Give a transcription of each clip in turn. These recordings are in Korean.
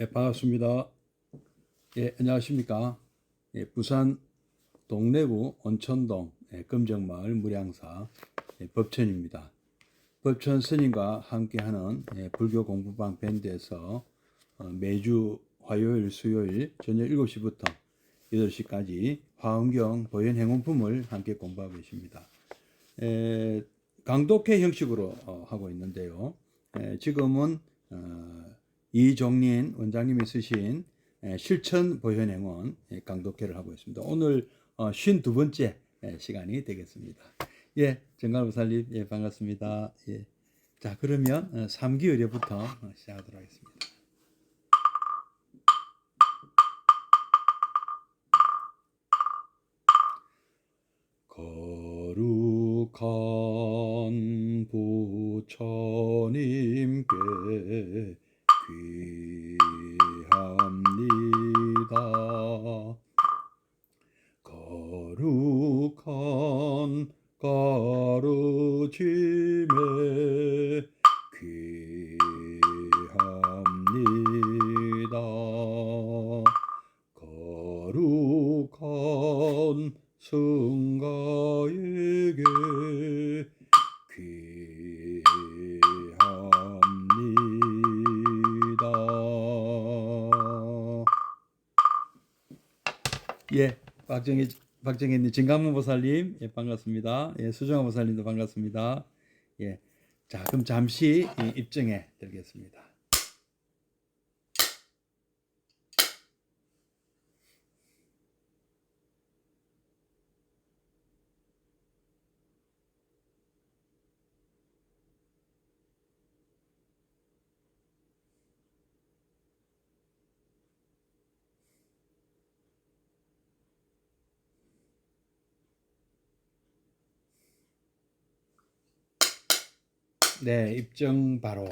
반갑습니다. 안녕하십니까. 부산 동래구 온천동 금정마을 무량사 법천입니다. 법천 스님과 함께하는 불교 공부방 밴드에서 매주 화요일, 수요일 저녁 7시부터 8시까지 화엄경 보현행원품을 함께 공부하고 있습니다. 강독회 형식으로 하고 있는데요. 지금은 이종린 원장님이 쓰신 실천 보현행원 강독회를 하고 있습니다. 오늘 52번째 시간이 되겠습니다. 정갈보살님 반갑습니다. 자, 그러면 3기 의례부터 시작하도록 하겠습니다. 거룩한 부처님께 귀합니다. 거룩한 가르침에 귀합니다. 거룩한 성가에게 귀합니다. 박정희님, 진강문 보살님 반갑습니다. 수정화 보살님도 반갑습니다. 자, 그럼 잠시 입증해 드리겠습니다. 입증 바로.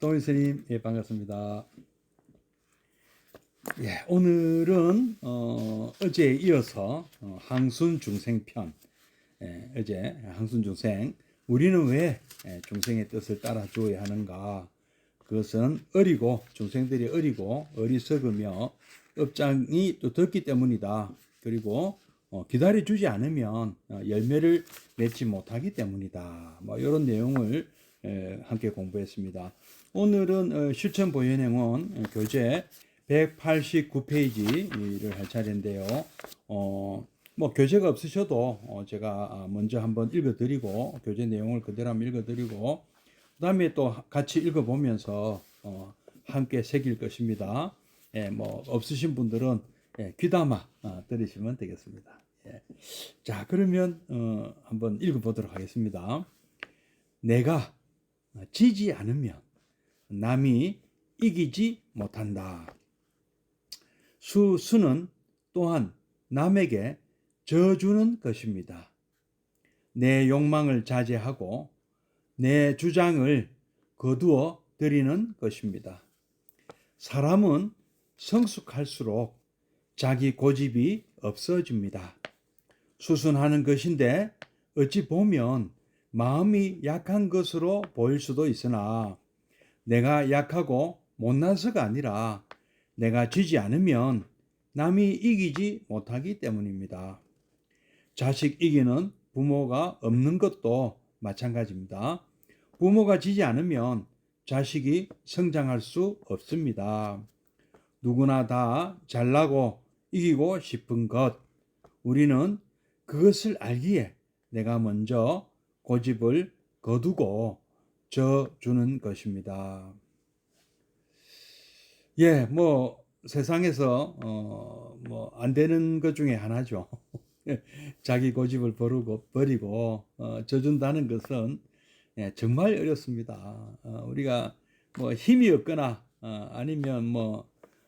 동일 스님 반갑습니다. 오늘은 어제에 이어서 항순중생편. 어제 항순중생, 우리는 왜 중생의 뜻을 따라 주어야 하는가? 그것은 중생들이 어리고 어리석으며 업장이 또 덜기 때문이다. 그리고 기다려주지 않으면 열매를 맺지 못하기 때문이다. 이런 내용을 함께 공부했습니다. 오늘은 실천보현행원 교재 189페이지를 할 차례인데요. 교재가 없으셔도 제가 먼저 한번 읽어드리고, 교재 내용을 그대로 한번 읽어드리고, 그 다음에 또 같이 읽어보면서 함께 새길 것입니다. 없으신 분들은 귀담아 들으시면 되겠습니다. 자, 그러면 한번 읽어보도록 하겠습니다. 내가 지지 않으면 남이 이기지 못한다. 수는 또한 남에게 져주는 것입니다. 내 욕망을 자제하고 내 주장을 거두어 드리는 것입니다. 사람은 성숙할수록 자기 고집이 없어집니다. 수순하는 것인데 어찌 보면 마음이 약한 것으로 보일 수도 있으나 내가 약하고 못나서가 아니라 내가 지지 않으면 남이 이기지 못하기 때문입니다. 자식 이기는 부모가 없는 것도 마찬가지입니다. 부모가 지지 않으면 자식이 성장할 수 없습니다. 누구나 다 잘나고 이기고 싶은 것, 우리는 그것을 알기에 내가 먼저 고집을 거두고 져주는 것입니다. 세상에서 안 되는 것 중에 하나죠. 자기 고집을 버리고 져준다는 것은 정말 어렵습니다. 우리가 힘이 없거나 아니면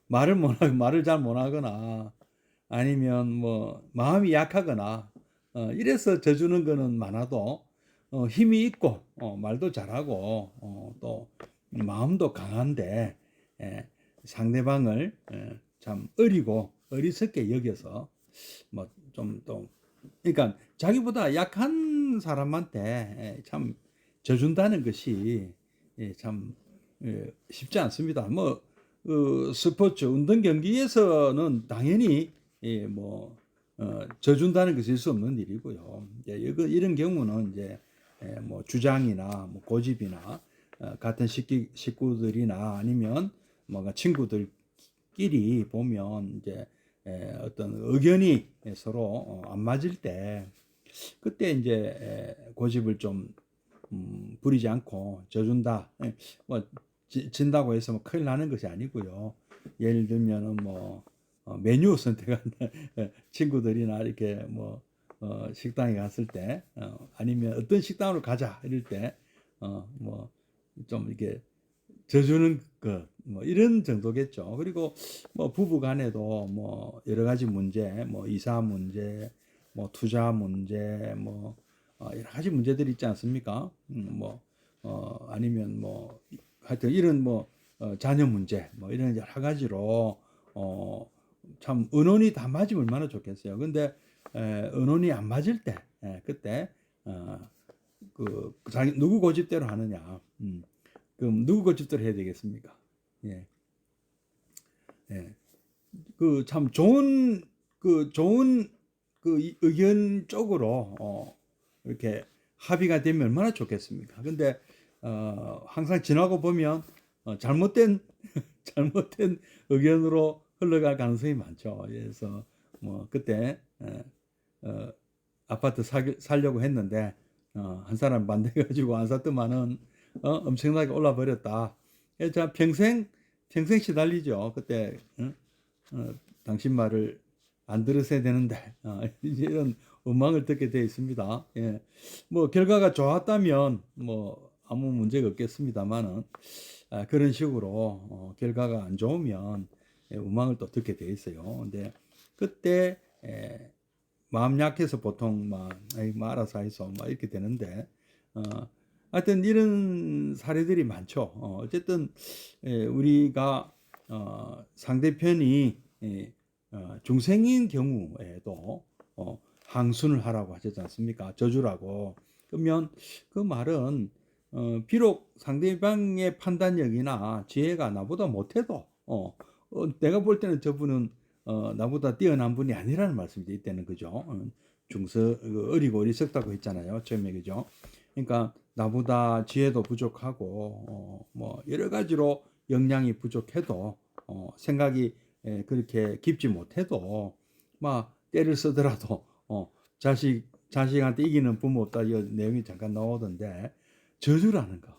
말을 잘 못하거나 아니면 마음이 약하거나 이래서 져주는 거는 많아도 힘이 있고 말도 잘하고 또 마음도 강한데 상대방을 참 어리고 어리석게 여겨서 그러니까 자기보다 약한 사람한테 참 져준다는 것이 참 쉽지 않습니다. 그 스포츠 운동 경기에서는 당연히 져준다는 것이 있을 수 없는 일이고요. 이제 이런 경우는 이제 뭐 주장이나 뭐 고집이나 같은 식구들이나 아니면 뭔가 친구들끼리 보면 이제 어떤 의견이 서로 안 맞을 때 그때 이제 고집을 좀 부리지 않고 져준다. 뭐 진다고 해서 뭐 큰일 나는 것이 아니고요. 예를 들면은 뭐 메뉴 선택하는 친구들이나 이렇게 뭐 식당에 갔을 때 아니면 어떤 식당으로 가자 이럴 때 뭐 좀 이렇게 져주는 것 뭐 이런 정도겠죠. 그리고 뭐 부부 간에도 뭐 여러 가지 문제, 뭐 이사 문제, 뭐 투자 문제, 뭐 여러 가지 문제들이 있지 않습니까? 아니면 뭐 하여튼 이런 뭐 자녀 문제, 뭐 이런 여러 가지로 참 의논이 다 맞으면 얼마나 좋겠어요. 근데 의논이 안 맞을 때, 그때 자기 누구 고집대로 하느냐. 그럼 누구 고집대로 해야 되겠습니까? 예, 예. 그 참 좋은 의견 쪽으로 이렇게 합의가 되면 얼마나 좋겠습니까? 근데 항상 지나고 보면 잘못된 잘못된 의견으로 흘러갈 가능성이 많죠. 그래서 뭐 그때 아파트 살려고 했는데 한 사람 반대해가지고 안 샀더만은 엄청나게 올라 버렸다. 그래서 평생 시달리죠. 그때 당신 말을 안 들으셔야 되는데 이런 원망을 듣게 되어 있습니다. 예. 뭐 결과가 좋았다면 뭐 아무 문제가 없겠습니다만은 그런 식으로 결과가 안 좋으면 원망을 또 듣게 되어 있어요. 근데 그때 마음 약해서 보통 막 뭐 알아서 해서 막 이렇게 되는데 하여튼 이런 사례들이 많죠. 어쨌든 우리가 상대편이 중생인 경우에도 항순을 하라고 하셨지 않습니까? 저주라고. 그러면 그 말은 비록 상대방의 판단력이나 지혜가 나보다 못해도 내가 볼 때는 저분은 나보다 뛰어난 분이 아니라는 말씀이 있다는 거죠. 어리고 어리석다고 했잖아요. 처음에 그죠? 그러니까 나보다 지혜도 부족하고 뭐 여러 가지로 역량이 부족해도 생각이 그렇게 깊지 못해도 막 때를 쓰더라도 자식한테 이기는 부모 없다 이 내용이 잠깐 나오던데 저주라는 거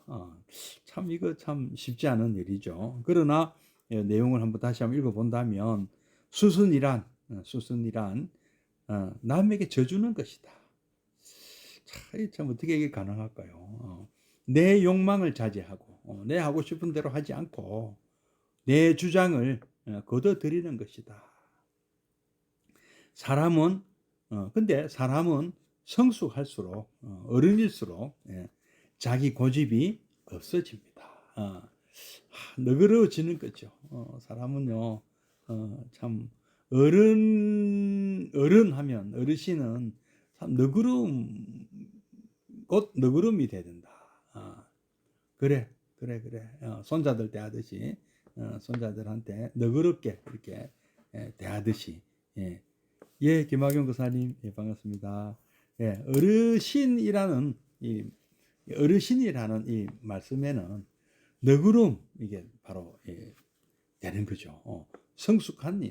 참 이거 참 쉽지 않은 일이죠. 그러나 내용을 한번 다시 한번 읽어본다면 수순이란 남에게 져주는 것이다. 참 어떻게 이게 가능할까요? 내 욕망을 자제하고 내 하고 싶은 대로 하지 않고 내 주장을 거둬들이는 것이다. 근데 사람은 성숙할수록 어른일수록 자기 고집이 없어집니다. 너그러워지는 거죠. 사람은요 참 어른하면 어르신은 참 곧 너그러움이 돼야 된다. 그래. 손자들 대하듯이 손자들한테 너그럽게 이렇게 대하듯이 김학용 교사님 반갑습니다. 어르신이라는 이 말씀에는 너그러움 이게 바로 되는 거죠. 성숙한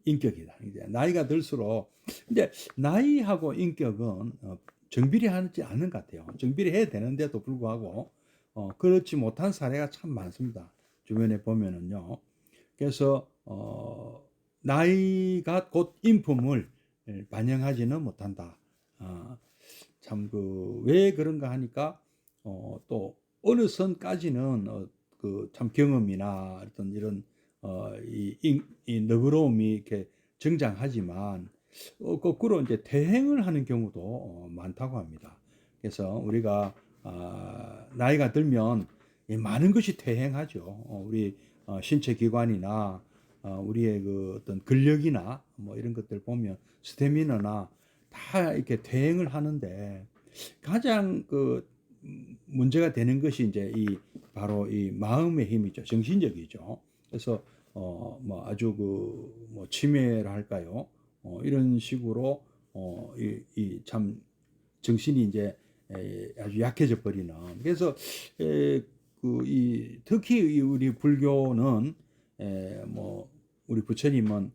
인격이다. 이제 나이가 들수록 근데 나이하고 인격은 정비례하지 않는 것 같아요. 정비례해야 되는데도 불구하고 그렇지 못한 사례가 참 많습니다. 주변에 보면은요. 그래서 나이가 곧 인품을 반영하지는 못한다. 참 왜 그런가 하니까 또 어느 선까지는 그 참 경험이나 어떤 이런 이 너그러움이 이렇게 정장하지만 거꾸로 이제 퇴행을 하는 경우도 많다고 합니다. 그래서 우리가 나이가 들면 많은 것이 퇴행하죠. 우리 신체 기관이나 우리의 그 어떤 근력이나 뭐 이런 것들 보면 스태미너나 다 이렇게 퇴행을 하는데 가장 그 문제가 되는 것이 이제 바로 이 마음의 힘이죠. 정신적이죠. 그래서 뭐 아주 뭐 치매라 할까요? 이런 식으로 이 참 정신이 이제 아주 약해져 버리는. 그래서 특히 우리 불교는 뭐 우리 부처님은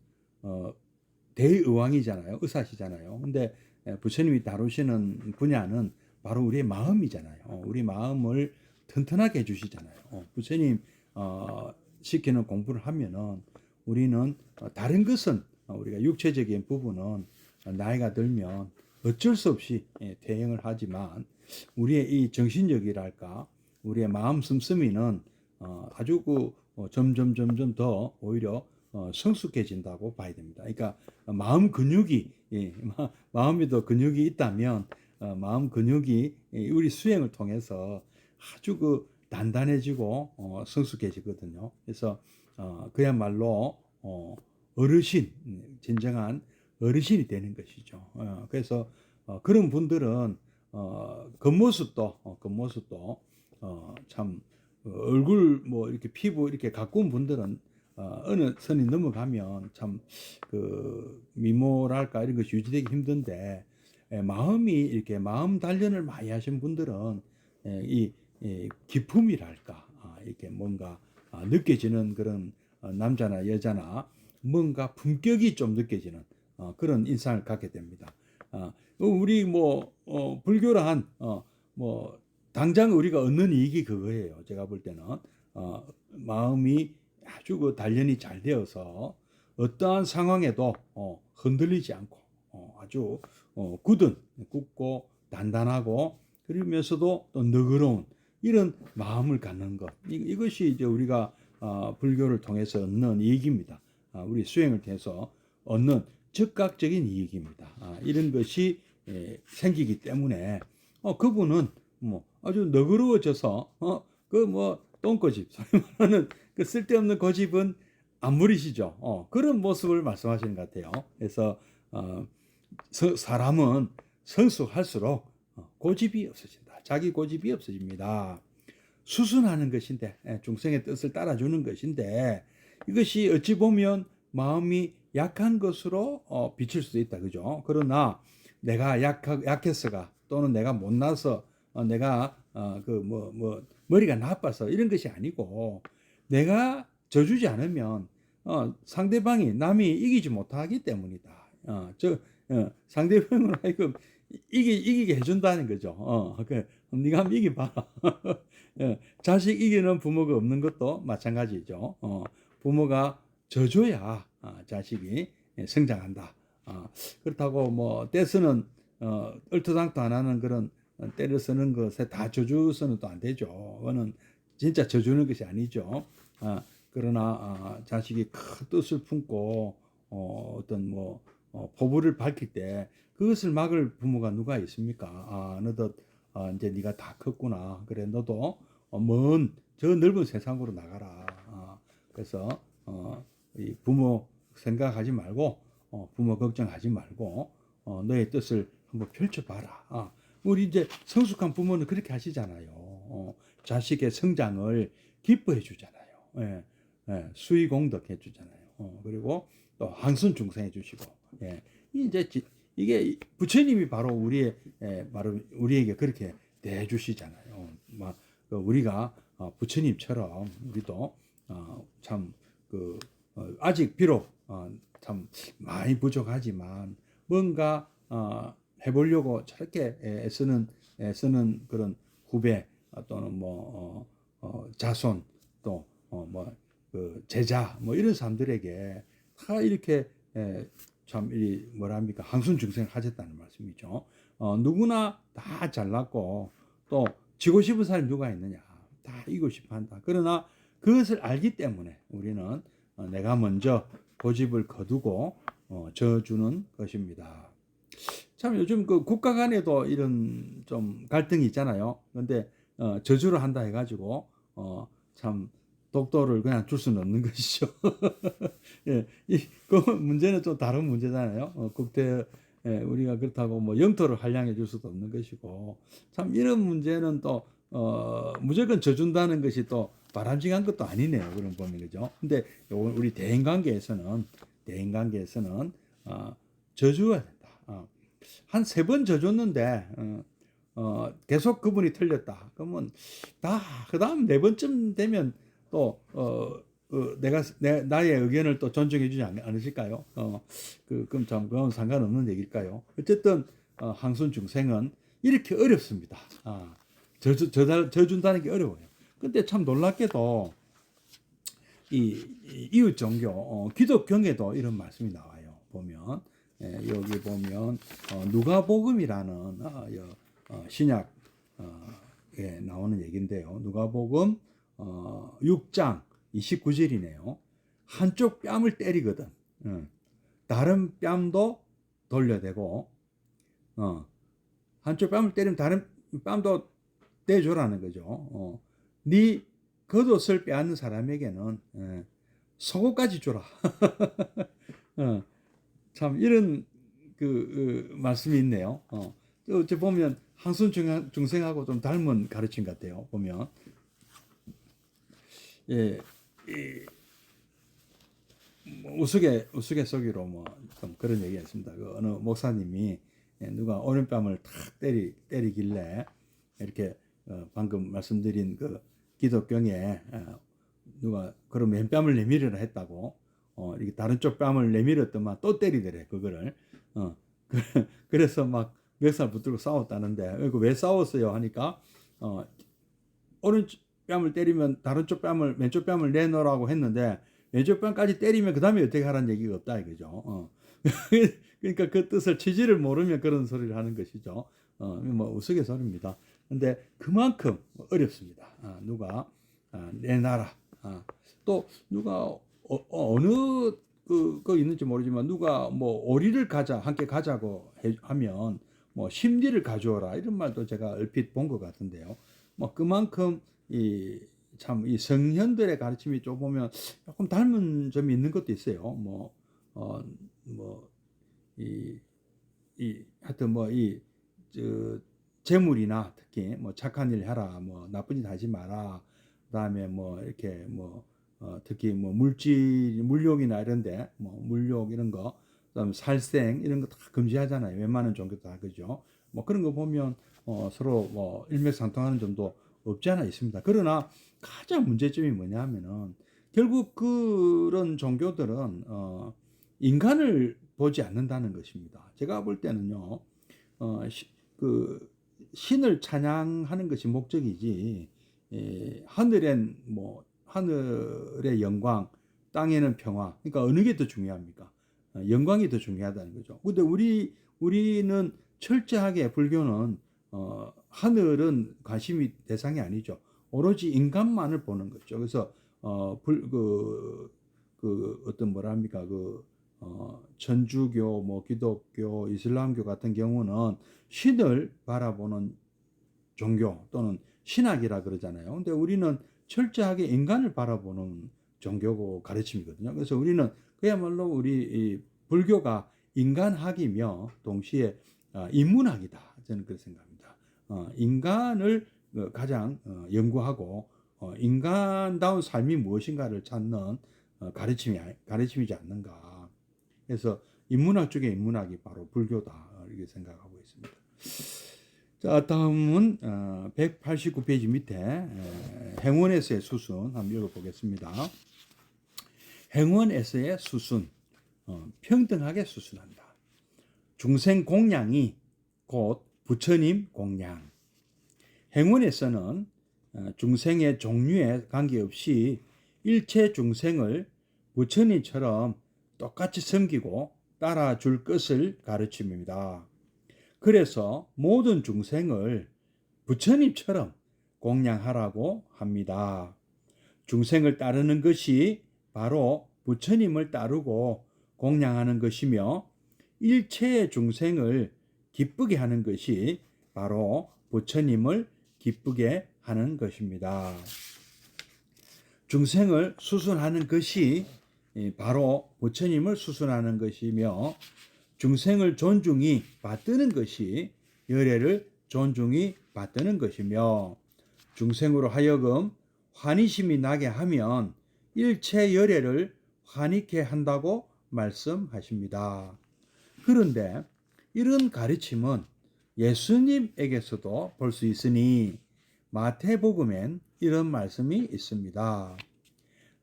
대의왕이잖아요. 의사시잖아요. 근데 부처님이 다루시는 분야는 바로 우리의 마음이잖아요. 우리 마음을 튼튼하게 해주시잖아요. 부처님 시키는 공부를 하면은 우리는 다른 것은 우리가 육체적인 부분은 나이가 들면 어쩔 수 없이 퇴행을 하지만 우리의 이 정신력이랄까 우리의 마음 씀씀이는 아주 점점 더 오히려 성숙해진다고 봐야 됩니다. 그러니까 마음 근육이 마음에도 근육이 있다면 마음 근육이 우리 수행을 통해서 아주 단단해지고 성숙해지거든요. 그래서 그야말로 어르신 진정한 어르신이 되는 것이죠. 그래서 그런 분들은 겉모습도 참 얼굴 뭐 이렇게 피부 이렇게 가꾼 분들은 어느 선이 넘어가면 참 미모랄까 이런 것이 유지되기 힘든데 마음이 이렇게 마음 단련을 많이 하신 분들은 이 기품이랄까 이렇게 뭔가 느껴지는 그런 남자나 여자나 뭔가 품격이 좀 느껴지는 그런 인상을 갖게 됩니다. 우리 뭐 불교란 뭐 당장 우리가 얻는 이익이 그거예요. 제가 볼 때는 마음이 아주 단련이 잘 되어서 어떠한 상황에도 흔들리지 않고 아주 굳고 단단하고 그러면서도 또 너그러운 이런 마음을 갖는 것 이것이 이제 우리가 불교를 통해서 얻는 이익입니다. 우리 수행을 통해서 얻는 즉각적인 이익입니다. 이런 것이 생기기 때문에 그분은 뭐 아주 너그러워져서 뭐 똥고집 소위 말하는 그 쓸데없는 고집은 안 부리시죠. 그런 모습을 말씀하시는 것 같아요. 그래서 사람은 성숙할수록 고집이 없어진다. 자기 고집이 없어집니다. 수순하는 것인데 중생의 뜻을 따라주는 것인데 이것이 어찌 보면 마음이 약한 것으로 비칠 수도 있다. 그죠? 그러나 내가 약해서가 또는 내가 못나서 내가 머리가 나빠서 이런 것이 아니고 내가 져주지 않으면 상대방이 남이 이기지 못하기 때문이다. 상대방을 하여금 이기게 해준다는 거죠. 네가 한번 이겨봐라. 자식 이기는 부모가 없는 것도 마찬가지죠. 부모가 져줘야 자식이 성장한다. 그렇다고 뭐 때서는 얼토당토 안 하는 그런 때를 쓰는 것에 다 져주서는 또 안 되죠. 그거는 진짜 져주는 것이 아니죠. 그러나 자식이 큰 뜻을 품고 어떤 포부를 밝힐 때 그것을 막을 부모가 누가 있습니까? 너도 이제 네가 다 컸구나. 그래 너도 먼 저 넓은 세상으로 나가라. 그래서 이 부모 생각하지 말고 부모 걱정하지 말고 너의 뜻을 한번 펼쳐봐라. 우리 이제 성숙한 부모는 그렇게 하시잖아요. 자식의 성장을 기뻐해 주잖아요. 예, 수의공덕 해 주잖아요. 그리고 또 항선중생해 주시고. 예, 이제 이게 부처님이 바로 바로 우리에게 그렇게 내주시잖아요. 우리가 부처님처럼 우리도 참 아직 비록 참 많이 부족하지만 뭔가 해보려고 저렇게 애쓰는 그런 후배 또는 자손 또 제자 이런 사람들에게 다 이렇게 참 뭐랍니까 항순중생을 하셨다는 말씀이죠. 누구나 다 잘났고 또 지고 싶은 사람이 누가 있느냐 다 이기고 싶어 한다. 그러나 그것을 알기 때문에 우리는 내가 먼저 고집을 거두고 져주는 것입니다. 참 요즘 국가 간에도 이런 좀 갈등이 있잖아요. 근데 저주를 한다 해가지고 참 독도를 그냥 줄 수는 없는 것이죠. 예, 그 문제는 좀 다른 문제잖아요. 우리가 그렇다고 영토를 할량해 줄 수도 없는 것이고 참 이런 문제는 또 무조건 져준다는 것이 또 바람직한 것도 아니네요. 그런 보면 그죠. 근데 우리 대인관계에서는 져줘야 된다. 한 3번 져줬는데 계속 그분이 틀렸다. 그러면 다 그다음 4번쯤 되면 또 나의 의견을 또 존중해 주지 않으실까요? 그럼 참 그건 상관없는 얘기일까요? 어쨌든 항손 중생은 이렇게 어렵습니다. 져준다는 게 어려워요. 근데 참 놀랍게도 이 이웃 종교 기독교에도 이런 말씀이 나와요. 보면 여기 보면 누가복음이라는 신약에 나오는 얘기인데요. 누가복음 6장 29절이네요. 한쪽 뺨을 때리거든. 다른 뺨도 돌려대고 한쪽 뺨을 때리면 다른 뺨도 떼줘라는 거죠. 네 겉옷을 빼앗는 사람에게는 속옷까지 줘라. 참 이런 말씀이 있네요. 어째 보면 항손 중생하고 좀 닮은 가르침 같아요. 보면 우스갯소리로 좀 그런 얘기가 있습니다. 어느 목사님이 누가 오른뺨을 탁 때리길래 이렇게 방금 말씀드린 기독경에 누가 그런 왼뺨을 내밀으라 했다고 이렇게 다른 쪽 뺨을 내밀었더만 또 때리더래 그거를. 그래서 막 멱살 붙들고 싸웠다는데 왜 싸웠어요 하니까 오른쪽 뺨을 때리면 다른 쪽 뺨을 왼쪽 뺨을 내놓으라고 했는데 왼쪽 뺨까지 때리면 그 다음에 어떻게 하라는 얘기가 없다 이거죠. 그러니까 그 뜻을 취지를 모르면 그런 소리를 하는 것이죠. 우스갯소리입니다. 근데 그만큼 어렵습니다. 누가 내놔라. 또 누가 어느 거 있는지 모르지만 누가 오리를 함께 가자고 하면 심리를 가져오라 이런 말도 제가 얼핏 본 것 같은데요. 그만큼 이 성현들의 가르침이 좀 보면 조금 닮은 점이 있는 것도 있어요. 하여튼 재물이나 특히 착한 일 해라, 나쁜 짓 하지 마라. 그다음에 이렇게 특히 물욕이나 이런데 물욕 이런 거, 그다음에 살생 이런 거 다 금지하잖아요. 웬만한 종교 다 그죠. 그런 거 보면 서로 일맥상통하는 점도 없지 않아 있습니다. 그러나 가장 문제점이 뭐냐면은 결국 그런 종교들은 인간을 보지 않는다는 것입니다. 제가 볼 때는요, 신을 찬양하는 것이 목적이지, 하늘의 영광, 땅에는 평화. 그러니까 어느 게 더 중요합니까? 영광이 더 중요하다는 거죠. 근데 우리는 철저하게 불교는 하늘은 관심이 대상이 아니죠. 오로지 인간만을 보는 거죠. 그래서 어떤 뭐랍니까 천주교, 기독교, 이슬람교 같은 경우는 신을 바라보는 종교 또는 신학이라 그러잖아요. 근데 우리는 철저하게 인간을 바라보는 종교고 가르침이거든요. 그래서 우리는 그야말로 우리 불교가 인간학이며 동시에 인문학이다. 저는 그렇게 생각합니다. 인간을 가장 연구하고 인간다운 삶이 무엇인가를 찾는 가르침이지 않는가. 그래서 인문학 중에 인문학이 바로 불교다 이렇게 생각하고 있습니다. 자, 다음은 189페이지 밑에 행원에서의 수순 한번 읽어보겠습니다. 행원에서의 수순, 평등하게 수순한다. 중생 공양이 곧 부처님 공양. 행원에서는 중생의 종류에 관계없이 일체 중생을 부처님처럼 똑같이 섬기고 따라줄 것을 가르침입니다. 그래서 모든 중생을 부처님처럼 공양하라고 합니다. 중생을 따르는 것이 바로 부처님을 따르고 공양하는 것이며 일체의 중생을 기쁘게 하는 것이 바로 부처님을 기쁘게 하는 것입니다. 중생을 수순하는 것이 바로 부처님을 수순하는 것이며 중생을 존중히 받드는 것이 열애를 존중히 받드는 것이며 중생으로 하여금 환희심이 나게 하면 일체 열애를 환희케 한다고 말씀하십니다. 그런데 이런 가르침은 예수님에게서도 볼 수 있으니 마태복음엔 이런 말씀이 있습니다.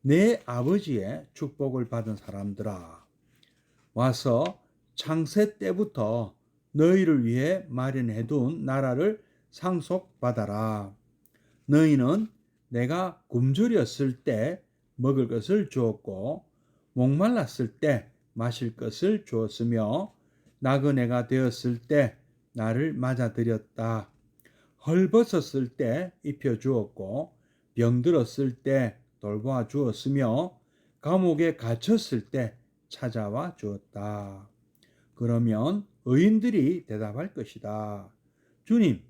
내 아버지의 축복을 받은 사람들아, 와서 창세 때부터 너희를 위해 마련해둔 나라를 상속받아라. 너희는 내가 굶주렸을 때 먹을 것을 주었고 목말랐을 때 마실 것을 주었으며 나그네가 되었을 때 나를 맞아들였다. 헐벗었을 때 입혀주었고 병들었을 때 돌보아 주었으며 감옥에 갇혔을 때 찾아와 주었다. 그러면 의인들이 대답할 것이다. 주님,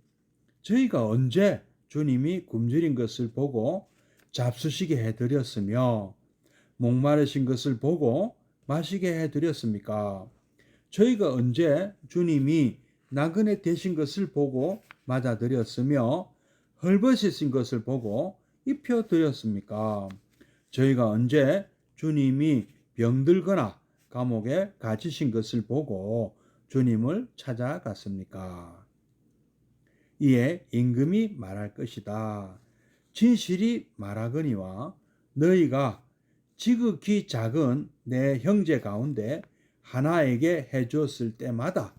저희가 언제 주님이 굶주린 것을 보고 잡수시게 해드렸으며 목마르신 것을 보고 마시게 해드렸습니까? 저희가 언제 주님이 나그네 되신 것을 보고 맞아드렸으며 헐벗으신 것을 보고 입혀드렸습니까? 저희가 언제 주님이 병들거나 감옥에 갇히신 것을 보고 주님을 찾아갔습니까? 이에 임금이 말할 것이다. 진실이 말하거니와 너희가 지극히 작은 내 형제 가운데 하나에게 해주었을 때마다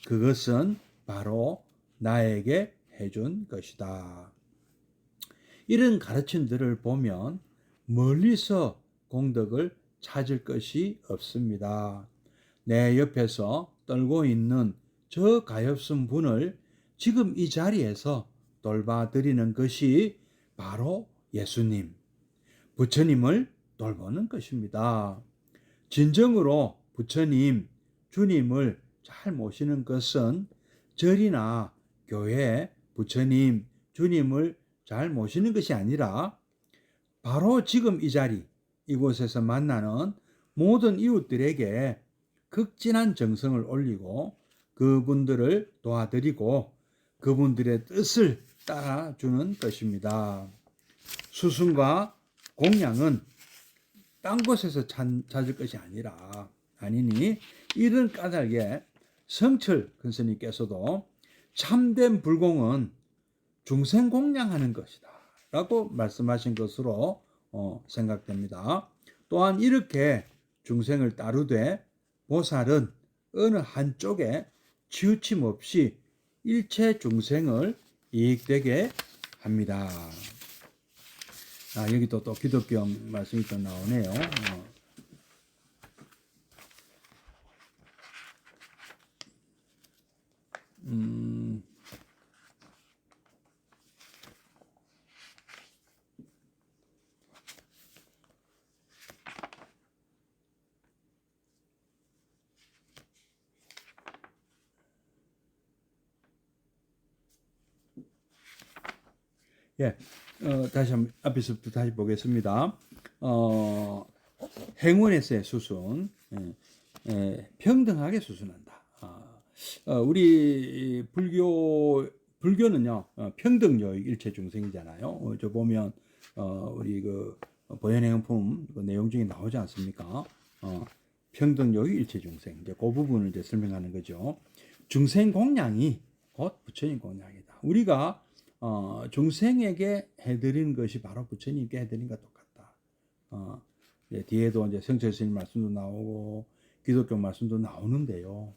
그것은 바로 나에게 해준 것이다. 이런 가르침들을 보면 멀리서 공덕을 찾을 것이 없습니다. 내 옆에서 떨고 있는 저 가엾은 분을 지금 이 자리에서 돌봐드리는 것이 바로 예수님, 부처님을 돌보는 것입니다. 진정으로 부처님, 주님을 잘 모시는 것은 절이나 교회, 부처님, 주님을 잘 모시는 것이 아니라 바로 지금 이 자리, 이곳에서 만나는 모든 이웃들에게 극진한 정성을 올리고 그분들을 도와드리고 그분들의 뜻을 따라주는 것입니다. 수순과 공양은 딴 곳에서 찾을 것이 아니니 이런 까닭에 성철 근스님께서도 참된 불공은 중생 공양하는 것이다 라고 말씀하신 것으로 생각됩니다. 또한 이렇게 중생을 따르되 보살은 어느 한쪽에 치우침 없이 일체 중생을 이익되게 합니다. 여기 또 기독교 말씀이 또 나오네요. 예, 다시 한번 앞에서부터 다시 보겠습니다. 행운에서의 수순, 평등하게 수순한다. 우리 불교는요, 평등요익 일체 중생이잖아요. 저 보면 우리 그 보현행품 그 내용 중에 나오지 않습니까? 평등요익 일체 중생. 이제 그 부분을 이제 설명하는 거죠. 중생 공양이 곧 부처님 공양이다. 우리가 중생에게 해드리는 것이 바로 부처님께 해드린 것과 똑같다. 뒤에도 이제 성철 스님 말씀도 나오고 기독교 말씀도 나오는데요.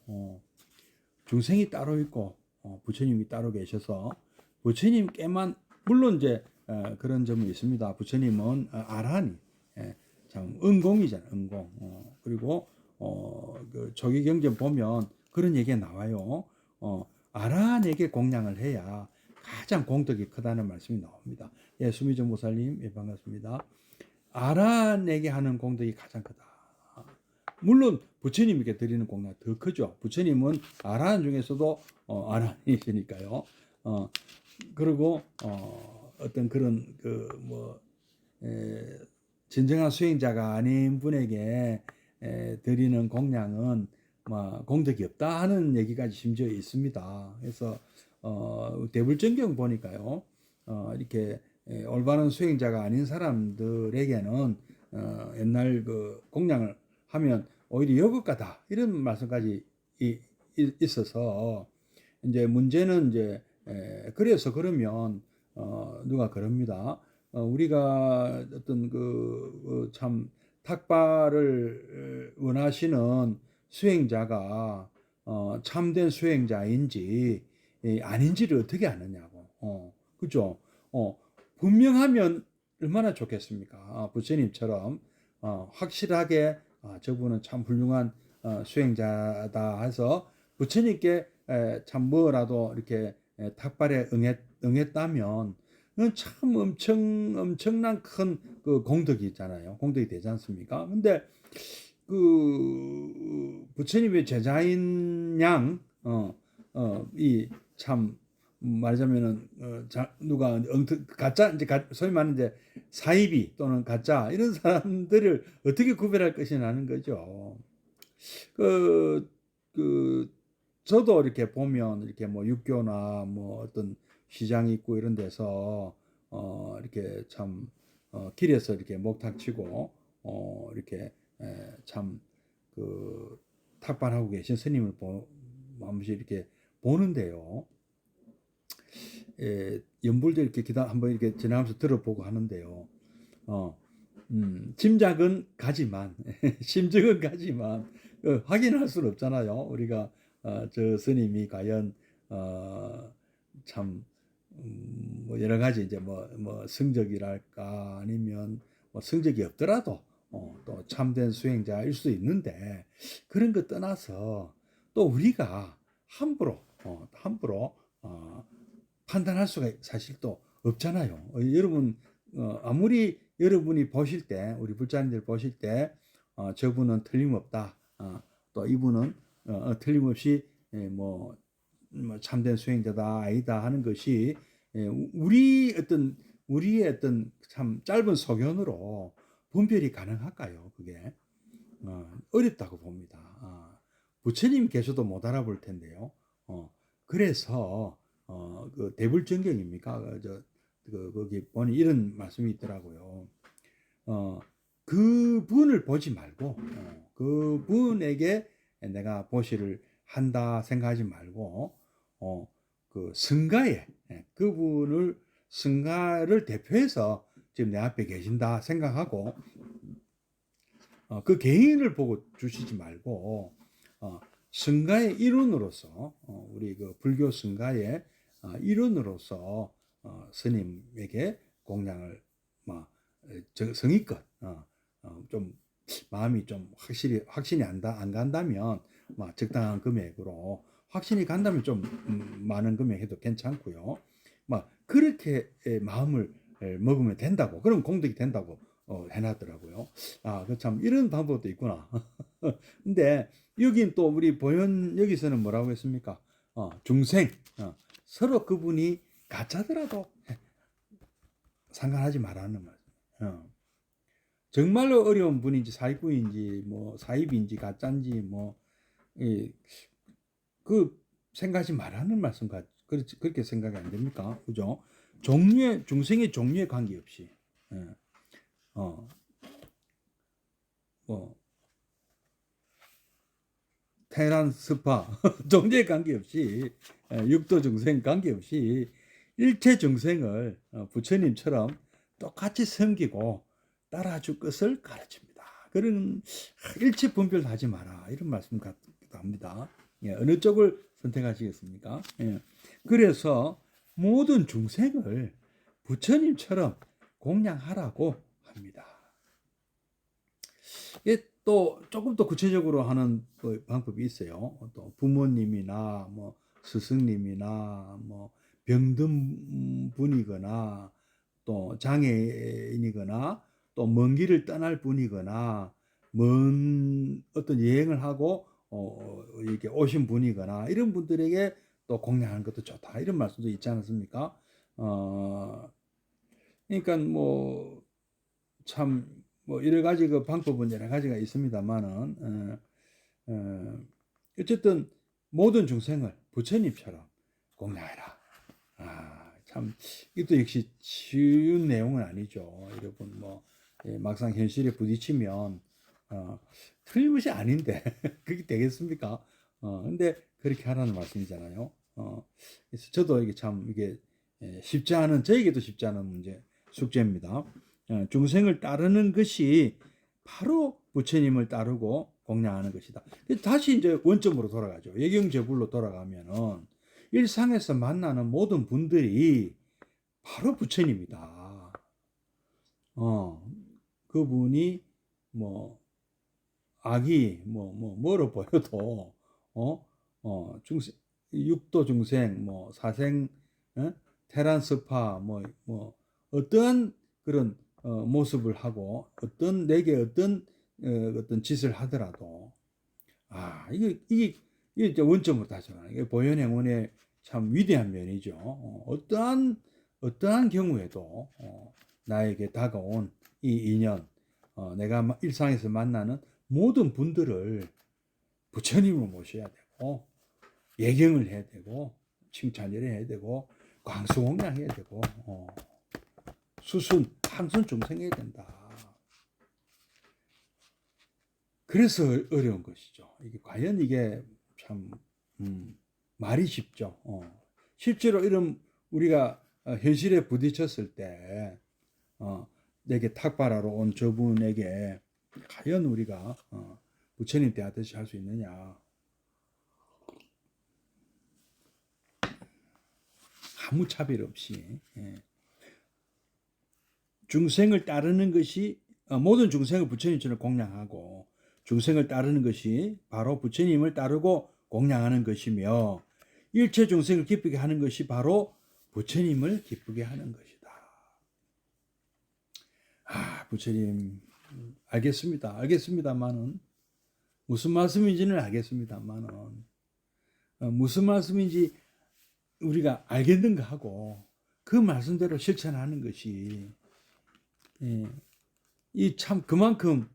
중생이 따로 있고 부처님이 따로 계셔서 부처님께만 물론 이제 그런 점은 있습니다. 부처님은 아라니, 참 은공이잖아요. 은공. 그리고 그 조기경전 보면 그런 얘기가 나와요. 아라한에게 공양을 해야 가장 공덕이 크다는 말씀이 나옵니다. 예, 수미정 보살님, 예, 반갑습니다. 아라한에게 하는 공덕이 가장 크다. 물론 부처님에게 드리는 공양 더 크죠. 부처님은 아라한 중에서도 아라한이시니까요. 그리고 어떤 그런 진정한 수행자가 아닌 분에게 드리는 공양은 공덕이 없다 하는 얘기까지 심지어 있습니다. 그래서 대불전경 보니까요, 이렇게 올바른 수행자가 아닌 사람들에게는 옛날 그 공양을 하면 오히려 역효과다 이런 말씀까지 있어서 이제 문제는 이제 그래서 그러면 누가 그럽니다. 우리가 어떤 참 탁발을 원하시는 수행자가 참된 수행자인지 아닌지를 어떻게 아느냐고. 그죠? 분명하면 얼마나 좋겠습니까? 부처님처럼 확실하게 저분은 참 훌륭한 수행자다 해서 부처님께 참 뭐라도 이렇게 탁발에 응했다면 그건 참 엄청난 큰 그 공덕이 있잖아요. 공덕이 되지 않습니까? 근데 그 부처님의 제자인 양, 이 참 말하자면은 누가 가짜 이제 소위 말하는 이제 사이비 또는 가짜 이런 사람들을 어떻게 구별할 것이냐는 거죠. 그 저도 이렇게 보면 이렇게 뭐 육교나 뭐 어떤 시장 있고 이런 데서 이렇게 참 길에서 이렇게 목탁 치고 이렇게 참 그 탁반하고 계신 스님을 한 번씩 이렇게 보는데요. 연불도 이렇게 한번 이렇게 지나가면서 들어보고 하는데요. 짐작은 가지만 심증은 가지만 확인할 수는 없잖아요. 우리가 저 스님이 과연 참 뭐 여러 가지 이제 뭐 성적이랄까 아니면 뭐 성적이 없더라도 또 참된 수행자일 수 있는데 그런 거 떠나서 또 우리가 함부로 판단할 수가 사실 또 없잖아요. 여러분 아무리 여러분이 보실 때 우리 불자님들 보실 때 저분은 틀림없다. 또 이분은 틀림없이 뭐 참된 수행자다 아니다 하는 것이 우리의 어떤 참 짧은 소견으로 분별이 가능할까요? 그게 어렵다고 봅니다. 부처님 계셔도 못 알아볼 텐데요. 그래서 그 대불정경입니까? 거기 보니 이런 말씀이 있더라고요. 그분을 보지 말고 그분에게 내가 보시를 한다 생각하지 말고 그 승가에 그분을 승가를 대표해서 지금 내 앞에 계신다 생각하고 그 개인을 보고 주시지 말고 승가의 일원으로서 우리 그 불교 승가의 일원으로서 스님에게 공양을 성의껏 좀 마음이 좀 확신이 안 간다면 적당한 금액으로 확신이 간다면 좀 많은 금액 해도 괜찮고요. 그렇게 마음을 먹으면 된다고 그럼 공덕이 된다고 해놨더라고요. 그 참 이런 방법도 있구나. 근데 여긴 또 우리 보현 여기서는 뭐라고 했습니까? 중생 서로 그분이 가짜더라도 상관하지 말라는 말씀. 정말로 어려운 분인지 사입부인지 뭐 사입인지 가짜인지 그 생각하지 말라는 말씀 그렇게 생각이 안 됩니까? 그죠? 중생의 종류에 관계없이 테란 스파 종류에 관계없이 육도 중생 관계없이 일체 중생을 부처님처럼 똑같이 섬기고 따라줄 것을 가르칩니다. 그런 일체 분별하지 마라 이런 말씀 같기도 합니다. 어느 쪽을 선택하시겠습니까? 그래서 모든 중생을 부처님처럼 공양하라고 합니다. 또 조금 더 구체적으로 하는 방법이 있어요. 또 부모님이나 뭐 스승님이나 뭐 병든 분이거나 또 장애인이거나 또 먼 길을 떠날 분이거나 먼 어떤 여행을 하고 이렇게 오신 분이거나 이런 분들에게 또 공양하는 것도 좋다 이런 말씀도 있지 않습니까? 그러니까 참 여러 가지 그 방법은 여러 가지가 있습니다만은 어쨌든 모든 중생을 부처님처럼 공양해라. 참 참 이것도 역시 쉬운 내용은 아니죠. 여러분 뭐 막상 현실에 부딪히면 틀림없이 아닌데 그게 되겠습니까? 근데 그렇게 하라는 말씀이잖아요. 그래서 저도 이게 참 이게 쉽지 않은 저에게도 쉽지 않은 문제 숙제입니다. 중생을 따르는 것이 바로 부처님을 따르고 공양하는 것이다. 다시 이제 원점으로 돌아가죠. 예경제불로 돌아가면은 일상에서 만나는 모든 분들이 바로 부처님이다. 그분이 뭐 악이 뭐로 보여도 중생, 육도 중생, 뭐 사생, 테란스파, 어떤 그런 모습을 하고 어떤 내게 어떤 짓을 하더라도 이게 이제 원점으로 다시 말하는 이게 보현행원의 참 위대한 면이죠. 어떠한 경우에도 나에게 다가온 이 인연, 내가 일상에서 만나는 모든 분들을 부처님으로 모셔야 되고 예경을 해야 되고 칭찬을 해야 되고 광수공양해야 되고 수순 항선 중생해야 된다. 그래서 어려운 것이죠. 이게 과연 이게 참 말이 쉽죠. 실제로 이런 우리가 현실에 부딪혔을 때 내게 탁발하러 온 저분에게 과연 우리가 부처님 대하듯이 할 수 있느냐. 아무 차별 없이 중생을 따르는 것이 모든 중생을 부처님처럼 공양하고 중생을 따르는 것이 바로 부처님을 따르고 공양하는 것이며 일체 중생을 기쁘게 하는 것이 바로 부처님을 기쁘게 하는 것이다. 부처님 알겠습니다만은 무슨 말씀인지는 알겠습니다만은 무슨 말씀인지 우리가 알겠는가 하고 그 말씀대로 실천하는 것이 이 참 그만큼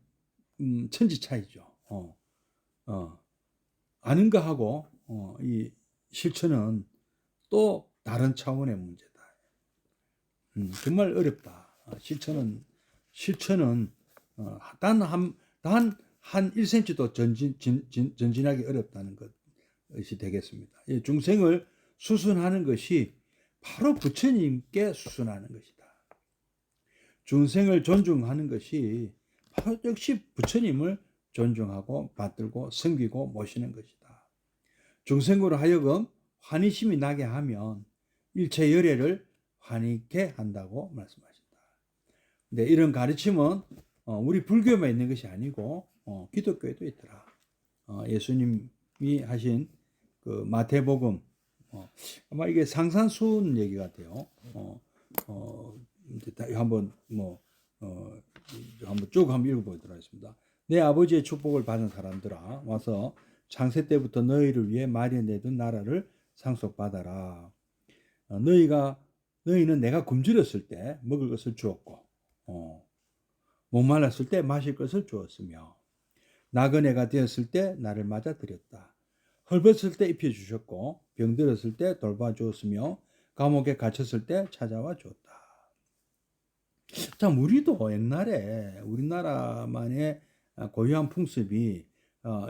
천지 차이죠. 아는가 하고 이 실천은 또 다른 차원의 문제다. 정말 어렵다. 실천은 단 한 1cm도 전진하기 어렵다는 것이 되겠습니다. 중생을 수순하는 것이 바로 부처님께 수순하는 것이다. 중생을 존중하는 것이 바로 역시 부처님을 존중하고 받들고 섬기고 모시는 것이다. 중생으로 하여금 환희심이 나게 하면 일체 열애를 환희케 한다고 말씀하신다. 근데 이런 가르침은 우리 불교만 있는 것이 아니고 기독교에도 있더라. 예수님이 하신 그 마태복음 아마 이게 상산수훈 얘기 같아요. 한번 한번 쭉 읽어보도록 하겠습니다. 내 아버지의 축복을 받은 사람들아 와서 창세 때부터 너희를 위해 마련해둔 나라를 상속받아라. 너희는 내가 굶주렸을 때 먹을 것을 주었고 목말랐을 때 마실 것을 주었으며 나그네가 되었을 때 나를 맞아 드렸다. 헐벗을 때 입혀주셨고 병들었을 때 돌봐주었으며 감옥에 갇혔을 때 찾아와 주었다. 참 우리도 옛날에 우리나라만의 고유한 풍습이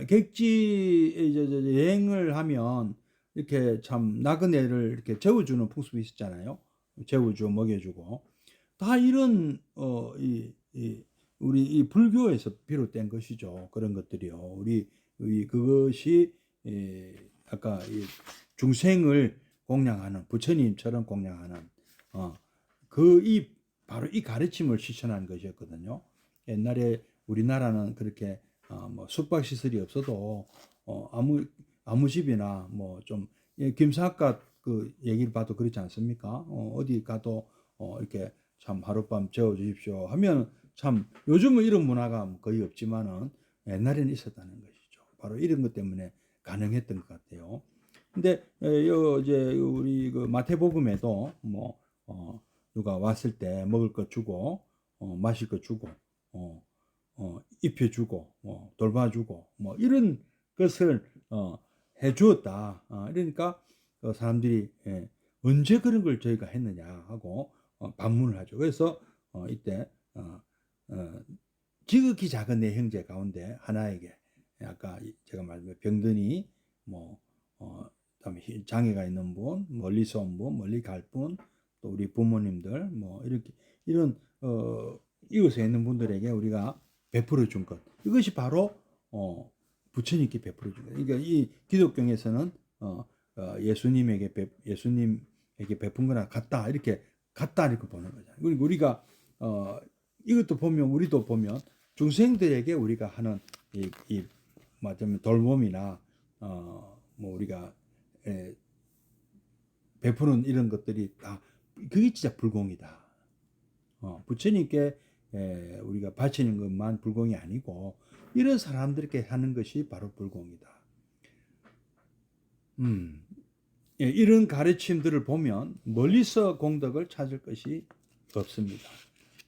객지 여행을 하면 이렇게 참 나그네를 이렇게 재워주는 풍습이 있었잖아요. 재워주고 먹여주고 다 이런 우리 이 불교에서 비롯된 것이죠. 그런 것들이요. 우리 그것이 아까 중생을 공양하는 부처님처럼 공양하는 바로 이 가르침을 실천하는 것이었거든요. 옛날에 우리나라는 그렇게 숙박 시설이 없어도 아무 집이나 좀 김사학과 그 얘기를 봐도 그렇지 않습니까? 어디 가도 이렇게 참 하룻밤 재워 주십시오 하면 참 요즘은 이런 문화가 거의 없지만은 옛날에는 있었다는 것이죠. 바로 이런 것 때문에 가능했던 것 같아요. 근데 이제 우리 그 마태복음에도 누가 왔을 때 먹을 것 주고 마실 것 주고 입혀주고 돌봐주고 이런 것을 해주었다. 그러니까 사람들이 언제 그런 걸 저희가 했느냐 하고 반문을 하죠. 그래서 이때 지극히 작은 내 형제 가운데 하나에게 아까 제가 말한 병든이 뭐 그다음에 장애가 있는 분, 멀리서 온 분, 멀리 갈 분, 또 우리 부모님들 뭐 이렇게 이런 이웃에 있는 분들에게 우리가 베풀어 준 것, 이것이 바로 부처님께 베풀어 준 것. 그러니까 이 기독교에서는 예수님에게 베푼 거나 같다 이렇게 보는 거죠. 그리고 우리가 이것도 보면 우리도 보면 중생들에게 우리가 하는 이 맞으면 돌봄이나 뭐 우리가 베푸는 이런 것들이 다 그게 진짜 불공이다. 부처님께 우리가 바치는 것만 불공이 아니고 이런 사람들께 하는 것이 바로 불공이다. 이런 가르침들을 보면 멀리서 공덕을 찾을 것이 없습니다.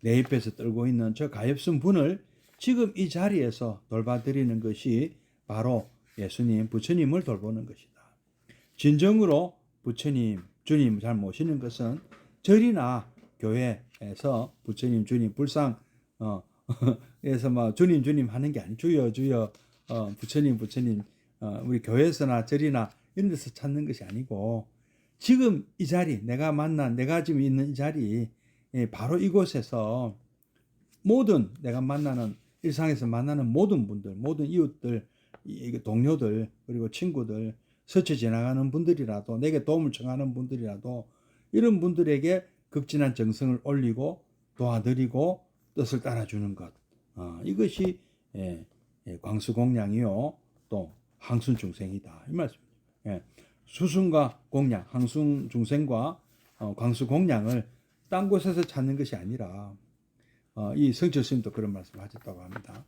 내 옆에서 떨고 있는 저 가엾은 분을 지금 이 자리에서 돌봐드리는 것이 바로 예수님, 부처님을 돌보는 것이다. 진정으로 부처님, 주님 잘 모시는 것은 절이나 교회에서 부처님, 주님, 불상 에서 막 주님 하는 게 아니, 주여 부처님 우리 교회에서나 절이나 이런 데서 찾는 것이 아니고 지금 이 자리, 내가 지금 있는 이 자리, 바로 이곳에서 모든 내가 만나는 일상에서 만나는 모든 분들, 모든 이웃들, 동료들, 그리고 친구들, 스쳐 지나가는 분들이라도, 내게 도움을 청하는 분들이라도 이런 분들에게 극진한 정성을 올리고 도와드리고 뜻을 따라주는 것, 이것이 광수공양이요 또 항순중생이다 이 말씀입니다. 수순과 공양, 항순중생과 광수공양을 딴 곳에서 찾는 것이 아니라 이 성철 스님도 그런 말씀 하셨다고 합니다.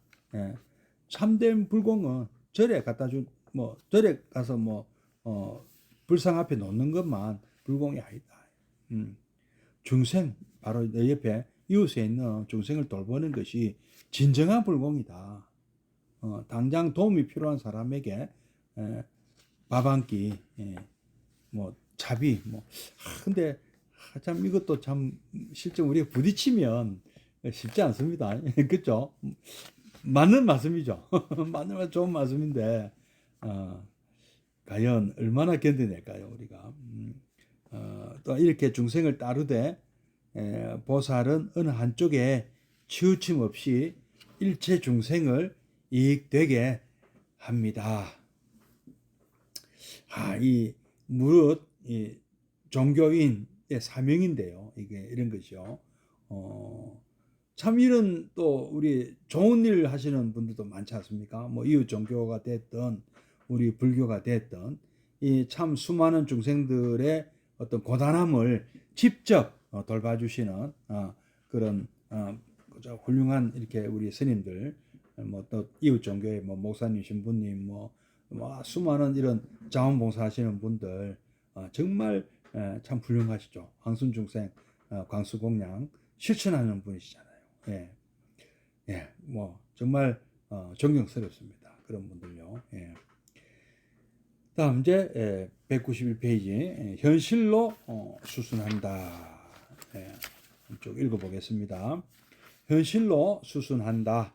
참된 불공은 절에 갖다 절에 가서 불상 앞에 놓는 것만 불공이 아니다. 중생, 바로 내 옆에 이웃에 있는 중생을 돌보는 것이 진정한 불공이다. 당장 도움이 필요한 사람에게 밥 한 끼, 자비, 근데 참 이것도 참 실제 우리가 부딪히면 쉽지 않습니다. 그렇죠? 맞는 말씀이죠. 맞는 말 좋은 말씀인데 과연 얼마나 견뎌낼까요, 우리가? 또 이렇게 중생을 따르되 보살은 어느 한쪽에 치우침 없이 일체 중생을 이익되게 합니다. 이 무릇 이 종교인의 사명인데요. 이게 이런 것이요. 참 이런 또 우리 좋은 일 하시는 분들도 많지 않습니까? 이웃 종교가 됐든 우리 불교가 됐든 이 참 수많은 중생들의 어떤 고단함을 직접 돌봐주시는 그런 훌륭한 이렇게 우리 스님들, 또 이웃 종교의 목사님, 신부님, 수많은 이런 자원봉사하시는 분들 정말 참 훌륭하시죠. 항순중생, 광수공양 실천하는 분이시잖아요. 정말 존경스럽습니다. 그런 분들요. 다음 이제 191페이지 현실로 수순한다. 쭉 읽어보겠습니다. 현실로 수순한다.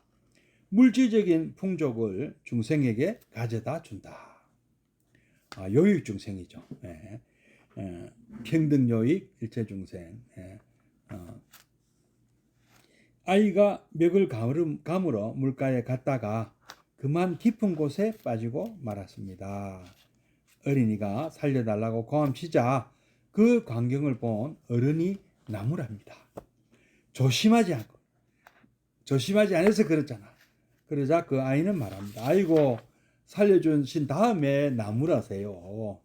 물질적인 풍족을 중생에게 가져다 준다. 요익 중생이죠. 평등 요익 일체 중생. 아이가 맥을 감으러 물가에 갔다가 그만 깊은 곳에 빠지고 말았습니다. 어린이가 살려달라고 고함치자 그 광경을 본 어른이 나무랍니다. 조심하지 않아서 그렇잖아. 그러자 그 아이는 말합니다. 아이고 살려주신 다음에 나무라세요.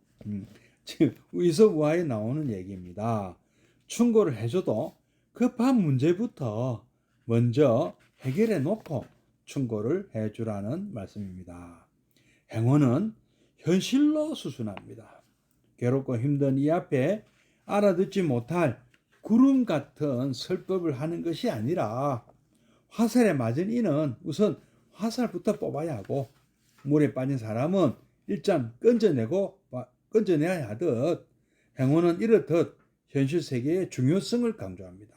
지금 의섭우화에 나오는 얘기입니다. 충고를 해줘도 급한 문제부터 먼저 해결해 놓고 충고를 해주라는 말씀입니다. 행원은 현실로 수순합니다. 괴롭고 힘든 이 앞에 알아듣지 못할 구름 같은 설법을 하는 것이 아니라 화살에 맞은 이는 우선 화살부터 뽑아야 하고 물에 빠진 사람은 일단 건져내야 하듯 행운은 이렇듯 현실 세계의 중요성을 강조합니다.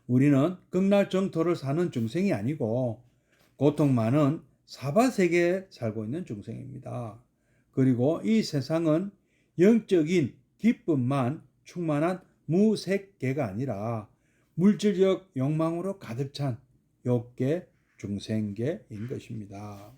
우리는 극락 정토를 사는 중생이 아니고 고통 많은 사바 세계에 살고 있는 중생입니다. 그리고 이 세상은 영적인 기쁨만 충만한 무색계가 아니라 물질적 욕망으로 가득 찬 욕계, 중생계인 것입니다.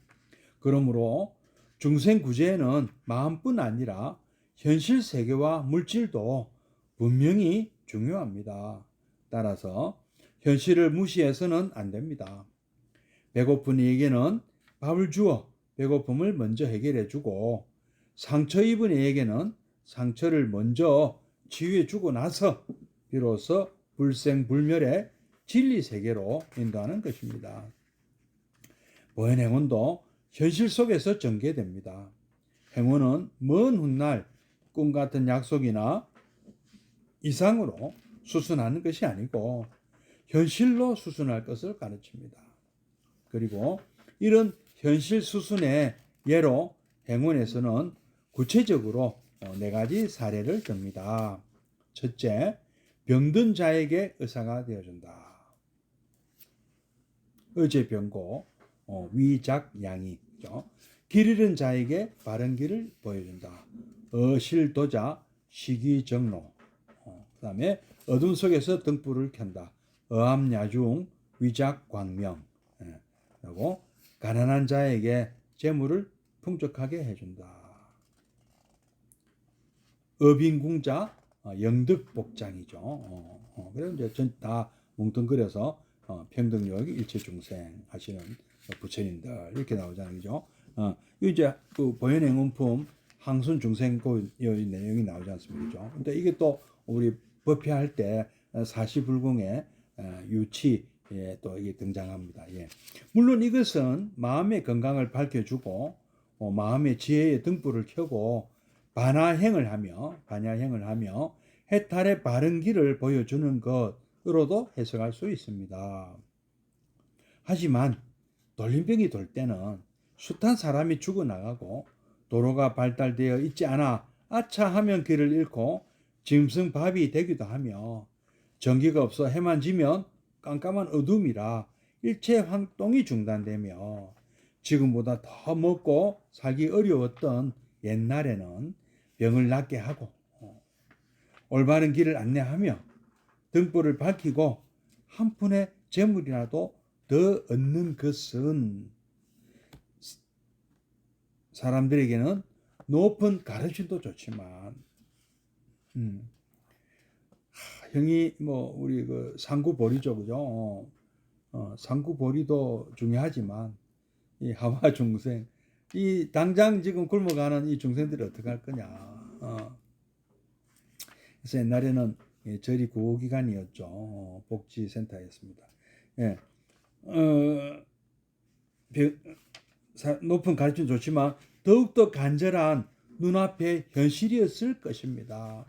그러므로 중생구제에는 마음뿐 아니라 현실 세계와 물질도 분명히 중요합니다. 따라서 현실을 무시해서는 안 됩니다. 배고픈 이에게는 밥을 주어 배고픔을 먼저 해결해 주고, 상처 입은 이에게는 상처를 먼저 치유해 주고 나서 비로소 불생불멸의 진리 세계로 인도하는 것입니다. 보현행운도 현실 속에서 전개됩니다. 행운은 먼 훗날 꿈 같은 약속이나 이상으로 수순하는 것이 아니고 현실로 수순할 것을 가르칩니다. 그리고 이런 현실 수순의 예로 행운에서는 구체적으로 4가지 사례를 듭니다. 첫째, 병든 자에게 의사가 되어준다. 의제병고, 위작양이죠. 길 잃은 자에게 바른 길을 보여준다. 어실도자, 시기정로. 그 다음에 어둠 속에서 등불을 켠다. 어암야중, 위작광명. 그리고 가난한 자에게 재물을 풍족하게 해준다. 어빈궁자, 영득복장이죠. 그래서 이제 다 뭉뚱그려서 평등력 일체중생 하시는 부처님들 이렇게 나오잖아요, 그죠? 이제 그 보현행운품 항순중생고 내용이 나오지 않습니까, 그죠? 근데 이게 또 우리 법회할 때 사시불공의 유치에 또 이게 등장합니다. 예. 물론 이것은 마음의 건강을 밝혀주고 마음의 지혜의 등불을 켜고 반야행을 하며 해탈의 바른 길을 보여주는 것으로도 해석할 수 있습니다. 하지만 돌림병이 돌 때는 숱한 사람이 죽어나가고 도로가 발달되어 있지 않아 아차 하면 길을 잃고 짐승밥이 되기도 하며, 전기가 없어 해만 지면 깜깜한 어둠이라 일체 활동이 중단되며, 지금보다 더 먹고 살기 어려웠던 옛날에는 병을 낫게 하고 올바른 길을 안내하며 등불을 밝히고 한 푼의 재물이라도 더 얻는 것은 사람들에게는 높은 가르침도 좋지만 형이 우리 그 상구보리죠, 그죠? 상구보리도 중요하지만 이 하와 중생, 이 당장 지금 굶어가는 이 중생들이 어떻게 할 거냐. 그래서 옛날에는 저리 구호기관이었죠. 복지센터였습니다. 예. 높은 가르침 좋지만 더욱더 간절한 눈앞의 현실이었을 것입니다.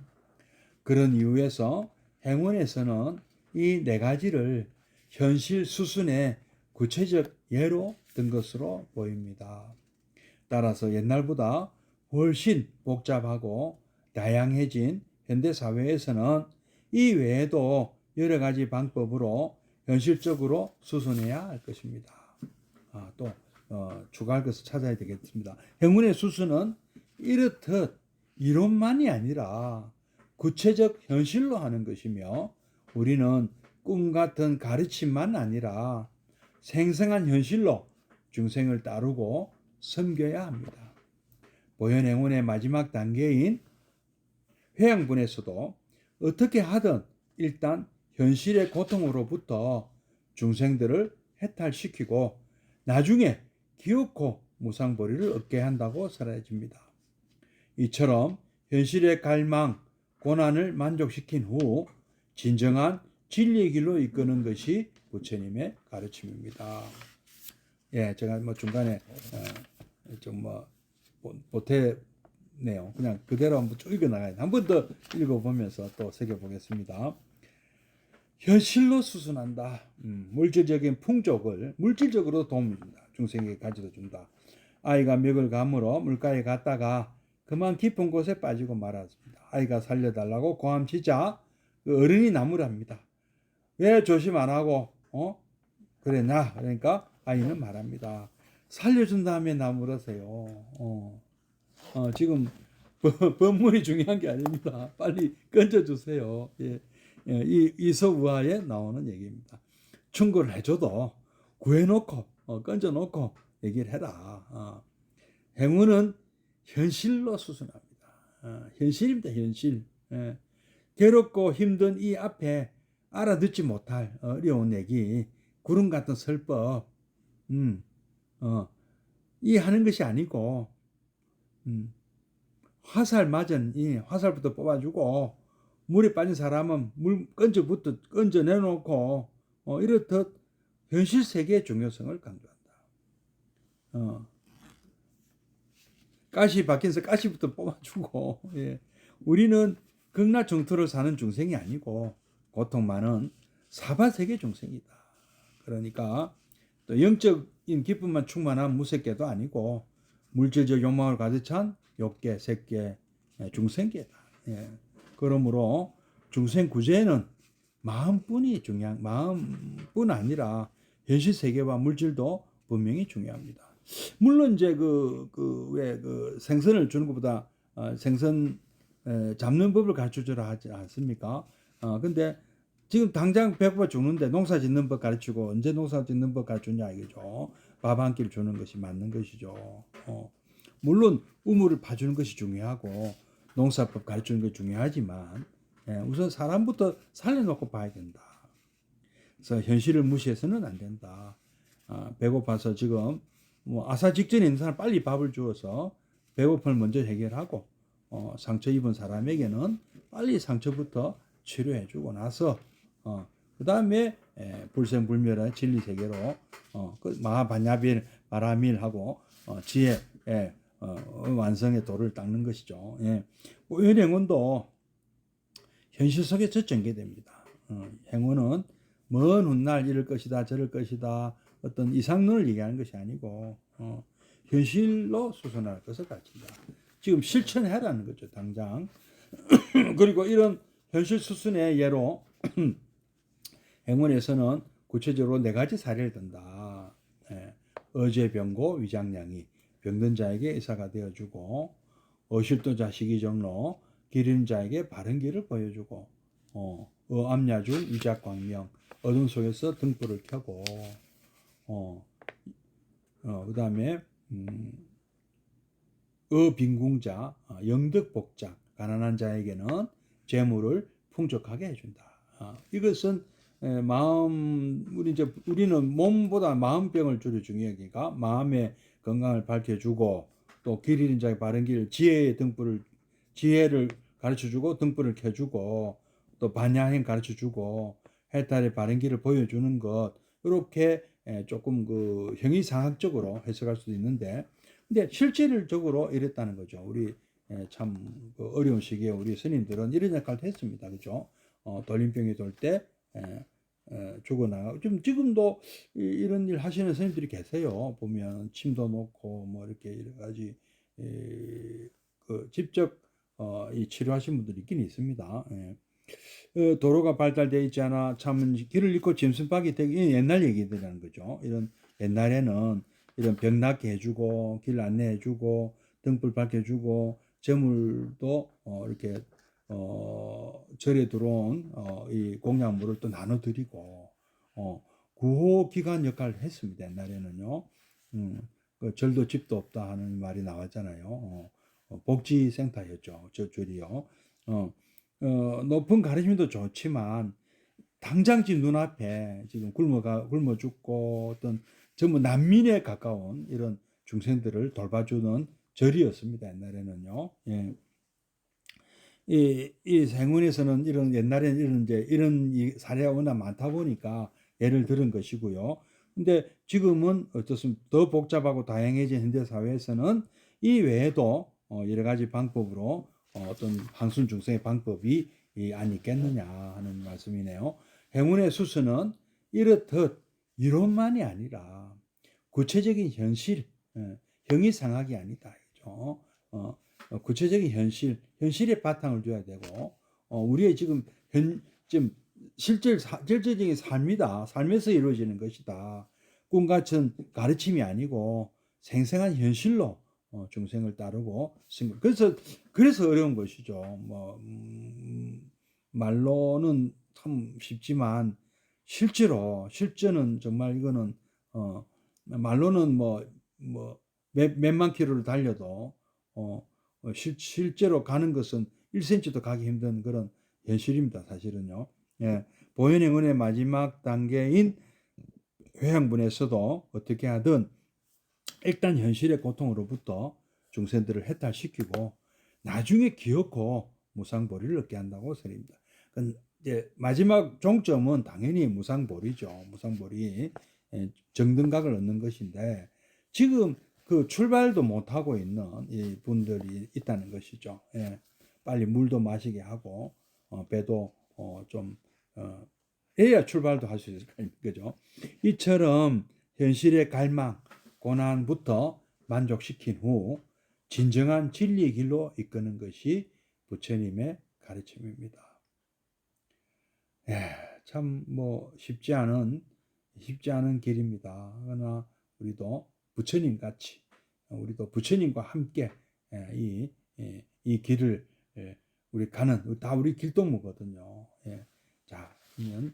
그런 이유에서 행운에서는 이 4가지를 현실 수순의 구체적 예로 든 것으로 보입니다. 따라서 옛날보다 훨씬 복잡하고 다양해진 현대사회에서는 이 외에도 여러 가지 방법으로 현실적으로 수순해야 할 것입니다. 또 추가할 것을 찾아야 되겠습니다. 행운의 수순은 이렇듯 이론만이 아니라 구체적 현실로 하는 것이며, 우리는 꿈 같은 가르침만 아니라 생생한 현실로 중생을 따르고 섬겨야 합니다. 보현행운의 마지막 단계인 회양분에서도 어떻게 하든 일단 현실의 고통으로부터 중생들을 해탈시키고 나중에 기어코 무상보리를 얻게 한다고 설해집니다. 이처럼 현실의 갈망, 고난을 만족시킨 후 진정한 진리의 길로 이끄는 것이 부처님의 가르침입니다. 예, 제가 중간에 좀 보태네요. 그냥 그대로 한번 쭉 읽어나가야 돼. 한 번 더 읽어보면서 또 새겨보겠습니다. 현실로 수순한다. 물질적인 풍족을 물질적으로 도움을 준다. 중생에게 가져다 준다. 아이가 먹을 감으로 물가에 갔다가 그만 깊은 곳에 빠지고 말았습니다. 아이가 살려달라고 고함치자 그 어른이 나무랍니다. 왜 조심 안 하고 그랬냐? 그러니까 아이는 말합니다. 살려준 다음에 나무라세요. 지금 법문이 중요한 게 아닙니다. 빨리 건져주세요. 예. 이 이서우화에 나오는 얘기입니다. 충고를 해줘도 구해놓고 건져놓고 얘기를 해라. 행운은 현실로 수순합니다. 현실입니다. 현실. 예. 괴롭고 힘든 이 앞에 알아듣지 못할 어려운 얘기, 구름 같은 설법, 이 하는 것이 아니고, 화살 맞은 이 화살부터 뽑아주고, 물에 빠진 사람은 물 건져내놓고, 이렇듯 현실 세계의 중요성을 강조한다. 가시 박힌서 가시부터 뽑아주고, 예. 우리는 극락정토를 사는 중생이 아니고 고통 많은 사바세계 중생이다. 그러니까 또 영적인 기쁨만 충만한 무색계도 아니고 물질적 욕망을 가득 찬 욕계, 색계, 중생계다. 예. 그러므로 중생 구제는 마음뿐 아니라 현실 세계와 물질도 분명히 중요합니다. 물론 이제 생선을 주는 것보다 생선 잡는 법을 가르쳐주라 하지 않습니까? 근데 지금 당장 배고파 죽는데 농사 짓는 법 가르치고 언제 농사 짓는 법 가르치냐 이거죠. 밥 한 끼를 주는 것이 맞는 것이죠. 물론 우물을 파주는 것이 중요하고 농사법 가르치는 것이 중요하지만 우선 사람부터 살려놓고 봐야 된다. 그래서 현실을 무시해서는 안 된다. 배고파서 지금 아사 직전에 있는 사람 빨리 밥을 주어서 배고픔을 먼저 해결하고 상처 입은 사람에게는 빨리 상처부터 치료해주고 나서 그 다음에 불생불멸의 진리 세계로 그 마하반야빌 마라밀하고 지혜 완성의 도를 닦는 것이죠. 예. 행운도 현실 속에서 전개됩니다. 행운은 먼 훗날 이럴 것이다 저럴 것이다 어떤 이상론을 얘기하는 것이 아니고 현실로 수선할 것을 가르친다. 지금 실천해라는 거죠. 당장. 그리고 이런 현실 수순의 예로 행운에서는 구체적으로 4가지 사례를 든다. 어제병고 위장량이 병든 자에게 의사가 되어주고 어실도 자식이정로 기른 자에게 바른 길을 보여주고 암야중 위작광명 어둠 속에서 등불을 켜고 그 다음에 빈궁자 영덕복작 가난한 자에게는 재물을 풍족하게 해준다. 이것은 우리는 몸보다 마음병을 주로 중요하니까 마음의 건강을 밝혀주고 또 길 잃은 자의 바른 길 지혜를 가르쳐주고 등불을 켜주고 또 반야행 가르쳐주고 해탈의 바른 길을 보여주는 것 이렇게 조금 형이상학적으로 해석할 수도 있는데 근데 실질적으로 이랬다는 거죠. 우리 참 어려운 시기에 우리 스님들은 이런 역할을 했습니다. 그죠? 돌림병이 돌 때 죽어나가고 지금도 이런 일 하시는 스님들이 계세요. 보면 침도 놓고 뭐 이렇게 여러 가지 직접 치료하신 분들이 있긴 있습니다. 도로가 발달되어 있지 않아 참 길을 잃고 짐승박이 되기 옛날 얘기들이라는 거죠. 이런 옛날에는 이런 병 낫게 해주고 길 안내해주고 등불 밝혀주고 재물도 이렇게 절에 들어온 이 공양물을 또 나눠드리고 구호 기관 역할을 했습니다. 옛날에는요. 절도 집도 없다 하는 말이 나왔잖아요. 복지센터였죠. 저 줄이요. 높은 가르침도 좋지만 당장 지금 눈앞에 지금 굶어 죽고 어떤 전부 난민에 가까운 이런 중생들을 돌봐주는 절이었습니다. 옛날에는요. 예. 이 생원에서는 옛날에는 이런 사례가 워낙 많다 보니까 예를 들은 것이고요. 근데 지금은 어떻습니까? 더 복잡하고 다양해진 현대 사회에서는 이 외에도 여러 가지 방법으로 어떤 한순 중생의 방법이 아니겠느냐 하는 말씀이네요. 행운의 수수는 이렇듯 이론만이 아니라 구체적인 현실, 형이상학이 아니다. 그죠? 구체적인 현실에 바탕을 둬야 되고, 우리의 지금 지금 실질적인 삶에서 이루어지는 것이다. 꿈 같은 가르침이 아니고 생생한 현실로 중생을 따르고 그래서 어려운 것이죠. 말로는 참 쉽지만 실제는 정말 이거는 말로는 몇만 킬로를 달려도 실제로 가는 것은 1cm도 가기 힘든 그런 현실입니다. 사실은요. 예, 보현의 은혜 마지막 단계인 회양분에서도 어떻게 하든 일단 현실의 고통으로부터 중생들을 해탈시키고 나중에 기어코 무상보리를 얻게 한다고 설립니다. 이제 마지막 종점은 당연히 무상보리죠. 무상보리 정등각을 얻는 것인데 지금 그 출발도 못하고 있는 이 분들이 있다는 것이죠. 예, 빨리 물도 마시게 하고 배도 좀 해야 출발도 할 수 있을 거죠. 이처럼 현실의 갈망, 고난부터 만족시킨 후 진정한 진리의 길로 이끄는 것이 부처님의 가르침입니다. 참 쉽지 않은 길입니다. 그러나 우리도 부처님 같이 우리도 부처님과 함께 이 길을 우리 가는 다 우리 길동무거든요. 자, 그러면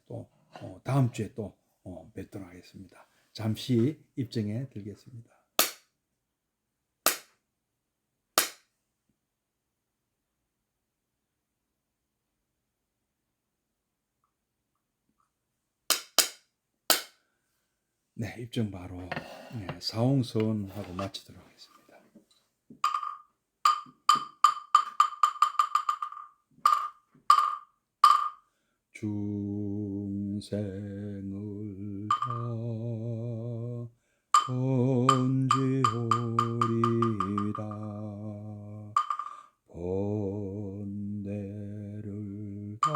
또 다음 주에 또 뵙도록 하겠습니다. 잠시 입정에 들겠습니다. 네, 입정 바로 사홍선하고 마치도록 하겠습니다. 중생을 다 건지오리다 번뇌를 다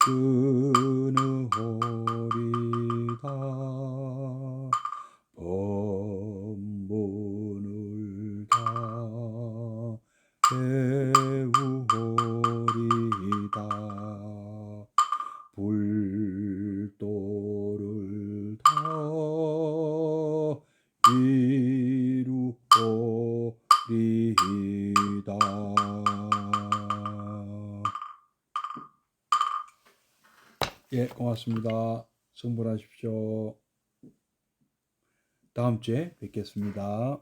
끊으오리다 법문을 다 배우오리다 불도를 다 이루오리다. 예, 고맙습니다. 성불하십시오. 다음 주에 뵙겠습니다.